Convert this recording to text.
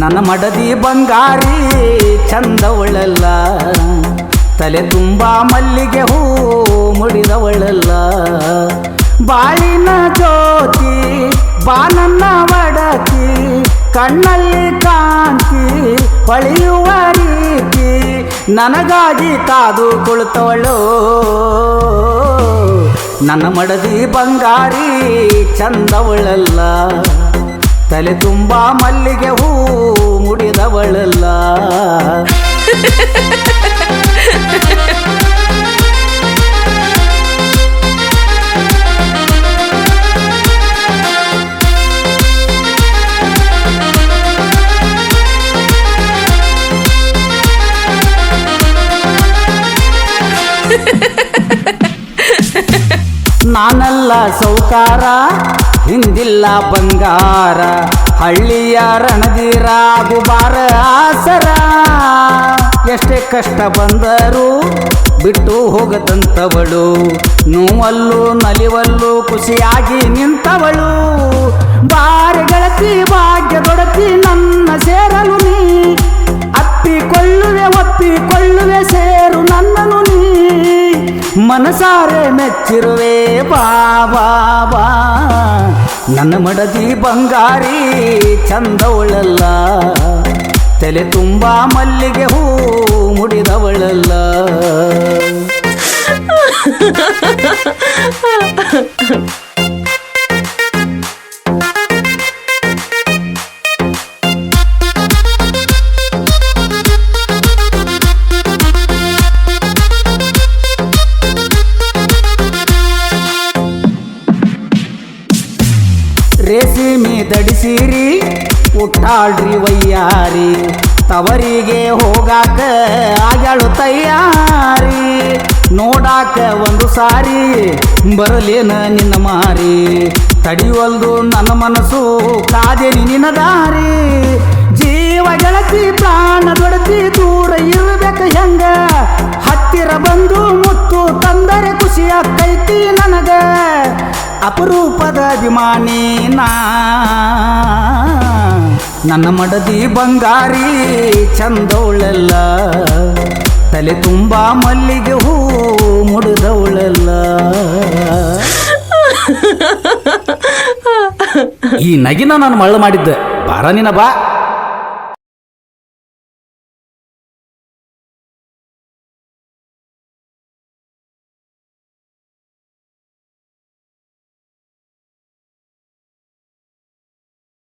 ನನ್ನ ಮಡದಿ ಬಂಗಾರಿ ಚಂದವಳಲ್ಲ, ತಲೆ ತುಂಬ ಮಲ್ಲಿಗೆ ಹೂ ಮುಡಿದವಳಲ್ಲ. ಬಾಳಿನ ಜ್ಯೋತಿ ಬಾನನ್ನ ಒಡತಿ, ಕಣ್ಣಲ್ಲಿ ಕಾಂತಿ ಹೊಳೆಯುವ ರೀತಿ, ನನಗಾಗಿ ಕಾದು ಕುಳಿತವಳು ನನ್ನ ಮಡದಿ ಬಂಗಾರಿ ಚಂದವಳಲ್ಲ, ತಲೆ ತುಂಬ ಮಲ್ಲಿಗೆ ಹೂ ಮುಡಿದವಳಲ್ಲ. ನಾನಲ್ಲ ಸೌಕಾರ ಹಿಂದಿಲ್ಲ ಬಂಗಾರ, ಹಳ್ಳಿಯ ರಣದೀರ ಗುಬಾರ ಆಸರ. ಎಷ್ಟೇ ಕಷ್ಟ ಬಂದರೂ ಬಿಟ್ಟು ಹೋಗದಂತವಳು, ನೋವಲ್ಲೂ ನಲಿವಲ್ಲೂ ಖುಷಿಯಾಗಿ ನಿಂತವಳು. ಬಾರೆ ಗೆಳತಿ ಭಾಗ್ಯದೊಡತಿ ನನ್ನ ಸೇರಲು ನೀ, ಅಪ್ಪಿಕೊಳ್ಳುವೆ ಒಪ್ಪಿಕೊಳ್ಳುವೆ ಸೇರು ನನ್ನನು ನೀ. ಮನಸಾರೆ ಮೆಚ್ಚಿರುವೆ ಬಾ ಬಾ ಬಾ, ನನ್ನ ಮಡದಿ ಬಂಗಾರಿ ಚಂದವಳಲ್ಲ, ತಲೆ ತುಂಬ ಮಲ್ಲಿಗೆ ಹೂ ಮುಡಿದವಳಲ್ಲ. ರೇಸಿಮಿ ದಡಿಸಿರಿ ಉಟ್ಟಾಳ್ರಿ ವಯ್ಯಾರಿ, ತವರಿಗೆ ಹೋಗಾಕ ಆಗ್ಯಾಳು ತಯ್ಯಾರಿ. ನೋಡಾಕ ಒಂದು ಸಾರಿ ಬರಲೇನ ನಿನ್ನ ಮಾರಿ, ತಡಿವಲ್ದು ನನ್ನ ಮನಸ್ಸು ಕಾದೇನಿ ನಿನ್ನ ದಾರಿ. ಜೀವ ಗೆಳತಿ ಪ್ರಾಣ ದೊಡತಿ ದೂರ ಇರಬೇಕ ಹೆಂಗ, ಹತ್ತಿರ ಬಂದು ಮುತ್ತು ತಂದರೆ ಖುಷಿಯಾಗೈತಿ ನನಗ. ಅಪರೂಪದ ಅಭಿಮಾನಿ ನಾ, ನನ್ನ ಮಡದಿ ಬಂಗಾರಿ ಚಂದವಳಲ್ಲ, ತಲೆ ತುಂಬ ಮಲ್ಲಿಗೆ ಹೂ ಮುಡಿದವಳಲ್ಲ. ಈ ನಗಿನ ನಾನು ಮಳ್ಳ ಮಾಡಿದ್ದೆ, ಬಾರ ನಿನ ಬಾ.